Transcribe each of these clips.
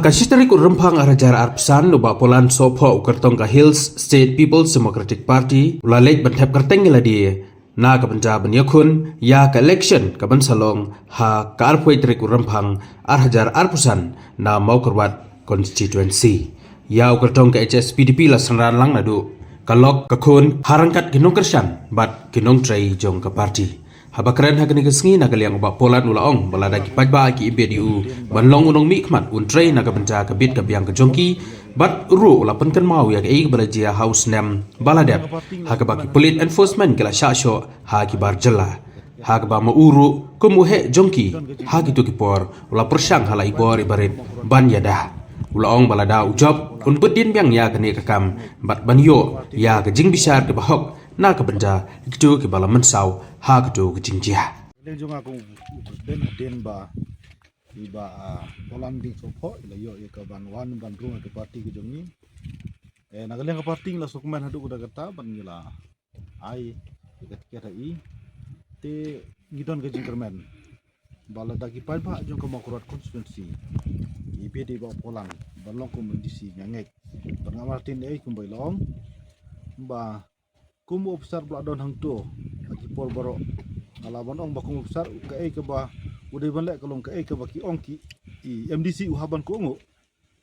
Kasitari ko rempang arajar arpsan luba polan sopo ukertong ka Hills State People's Democratic Party ulalek bentep kerteng di na ka banja benyakun ya ka election ka salong ha ka arpoi tari ko rempang arajar arpsan na mau kerwat constituency ya ukertong ka HSPDP la senran lang nadu kalok kakun harangkat kinong kersan bat kinong trai jong ka party habakran hagani kesngi nagaliang ubak polan ulaong balada ki pajba ki ibediu banlong unong mikmat untray nagabenta kabit kabiang kejongki bat ru la penken mau ya ei balajia house nem baladep hagabaki police enforcement kala shasho hagi barjela hagba mauru kumuhe jongki hagi tu kipor ula persyang hala ibor ibarit ban yadah ulaong balada ujab un bedin biang ya kani kakam bat banyo ya kejing bisar ke bahok na ka benda itu ke bala mensau ha ka tu ke jingjia Leng jong aku den ba iba polan ding sopo ila yo ka ban wan ban rung ke parti ke jong ni nagaleng ka parti la sukman hadu kuda kata ban ngila ai ketika i te ngidon ke jingkermen bala dagi pan ba jong ka makurat constituency ibe di ba polan balong ko mendisi ngangek ban ngamartin ei kumbai long ba kumu besar beladon hang tu lagi pol baro alaban ong bakum besar ke ba udai ban lek kalong ke ba ki ong ki i MDC uhaban ko ngo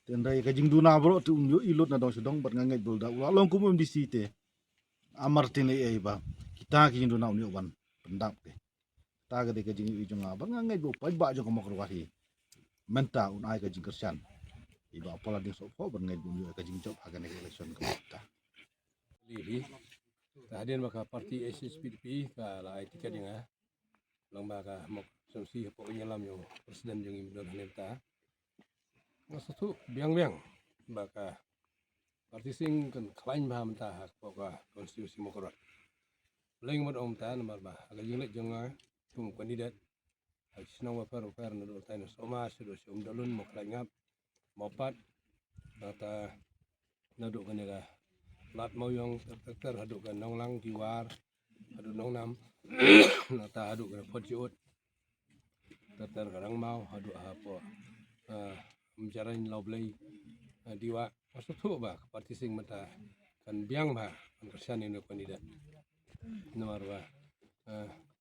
tendai ka jing duna bro tu yo ilut na dong sedong bat ngangai bulda ulong kumu MDC te amartin ei ba kita ki jing duna unyo ban pendap te ta ga de ka jing i jong ban ngangai bo pa ba jo ko mokro wahi menta un ai ka jing kersan iba pola ding so ko ban ngai bu yo ka jing job hagan election ko ta Hadir maka parti SSPDP ka la etika dinga long maka mok somsi po nyelam yo presiden yung imdon haneta masatu biang-biang maka parti sing kan klain ba menta hak poka konstitusi mokorat leng mod om ta nomor ba aga jingle jonga tum kandidat ay sinong wa per na do tayo soma sudo si umdalun mo klangap mopat data nado kanega lat mau yang ter haduk kan nong lang diwar haduk nong nam nata haduk kan pociut ter kadang mau haduk apa mencari laublay diwa masuk tu bah parti sing mata kan biang bah kan kersan ini kandidat nomor bah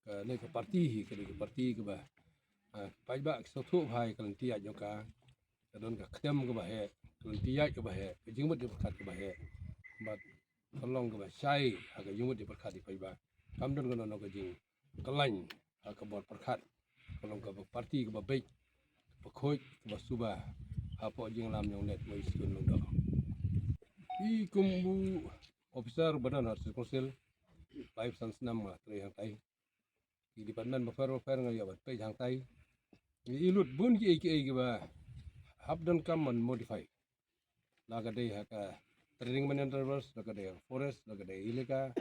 ke parti ke parti ke bah pajba satu hai kan tiak joka kadon ke kem ke bah kan tiak ke bah jingmut di berkat ke bah bat tolong ke basai aga yumut di perkat di paiba kamdon kono no gajing kelain aga bor perkat tolong ke parti ke baik pekoi ke basuba apa jing lam yang net mai sikun long do i kumbu officer badan harus konsil live sans nam ma tre hang tai di department bafer ngai abat pe hang tai ilut bun ki ke ba habdan kam modify laga dei haka training managers laga dei forest laga dei ilika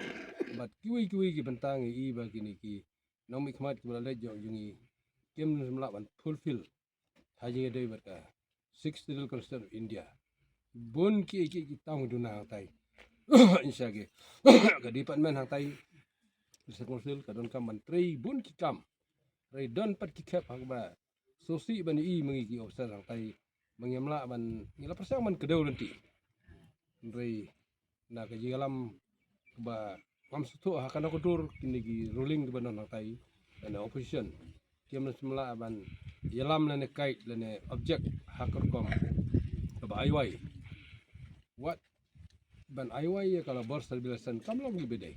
bat kiwi ki bentang i ba kini ki nomik khmat ki bala jo jungi kem semla ban fulfill haji dei bata 6 little constitution of India bun ki tang duna tai insage ka department hang tai sekonsil kadon kam menteri bun ki kam rei don pat ki kep hang ba sosi ban i mengi ki officer hang tai mengemla ban ngila persang man kedau nanti rei na ka jigalam ba kam sutu hakan aku dur kini ki ruling di banon tai dan opposition kiam semula ban yalam lene kait lene object hakor kom ba aiwai what ban aiwai ya kalau bor serbilasan kam long bede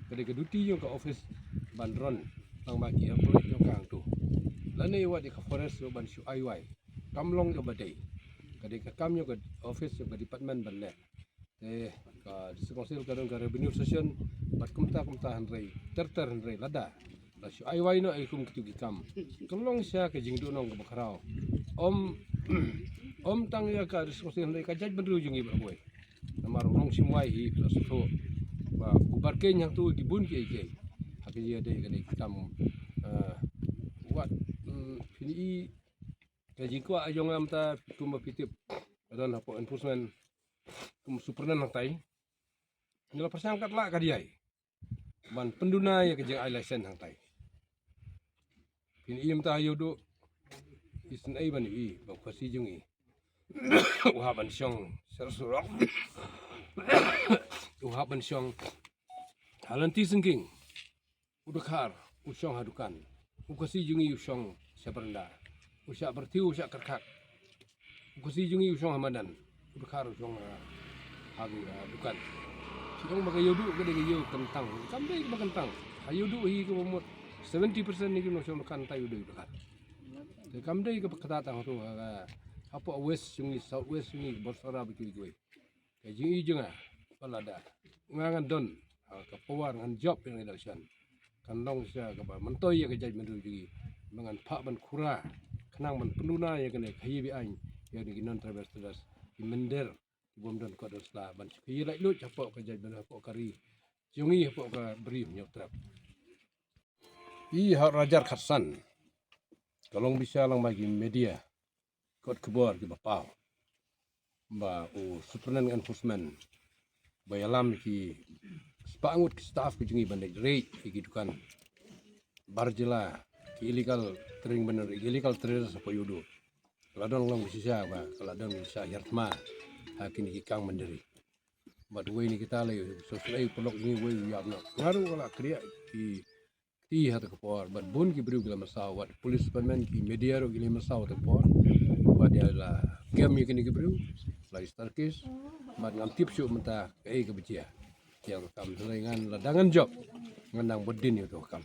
kade ke duty yo ka office ban ron lang ba ki approach yo kang tu lene wat di ka forest yo ban shu aiwai kam long yo bede kade ka kam yo ka office yo ka department ban le ka dikonsil kadang ka revenue session bat kumta hanrei ter hanrei lada la shu ai wai no ai kum kitu kam kelong sia ke jingdu nong ka bakarau om tang ya ka dikonsil hanrei ka jaj benru jungi ba boy namar rong simwai hi la su ba ubar ke nyang tu dibun ke hak dia dei ka kam wat fini ka jingko ajong amta kumba pitip dan apa enforcement supernan hang tai nila persangkat lah ka diai ban penduna ya kejeng ai license hang tai pin im ta yodo isen ai ban i ba khasi jungi uhaban syong sersurok uhaban syong halanti sengking udakar usyong hadukan ukasi jungi usyong seperda usyak bertiu usyak kerkak ukasi jungi usyong hamadan udakar usyong hagi hadukan syong magayodu gede gayo kentang sampai ke kentang hayodu hi ke umur 70% ni kuno syong kan tayodu udakar kamdai ke ketatang tu apa west sungi south west sungi borsara begitu gue kaji jenga balada ngangan don ke powar ngan job yang election kandong sia ke mentoi ya ke jaj mendu juga mangan pak ban kura kenang ban penuna ya kene kayi bi ain ya di non traverse das di mender di bom don ko dos la ban kayi lai lu capok ke jaj mendu apa kari jungi apa ke beri nyotrap i hak rajar khasan kalau bisa lang bagi media kot kebor ke bapau ba o superintendent enforcement bayalam ki sepangut ki staff ki jungi bandai rate ki dukan barjela ki illegal trading bener illegal traders apa yudo ladon long bisa ba ladon bisa yartma hakin ki kang mandiri ba duwe ni kita le sosial pelok ini we ya ngaru kala kriya ki hata kepor ba bun ki bru gila masawat police department ki media ro gila masawat kepor dia la game yang kini keberu la starkis mat ngam tip syuk menta ke becia yang kam dengan ladangan job ngendang bedin itu kam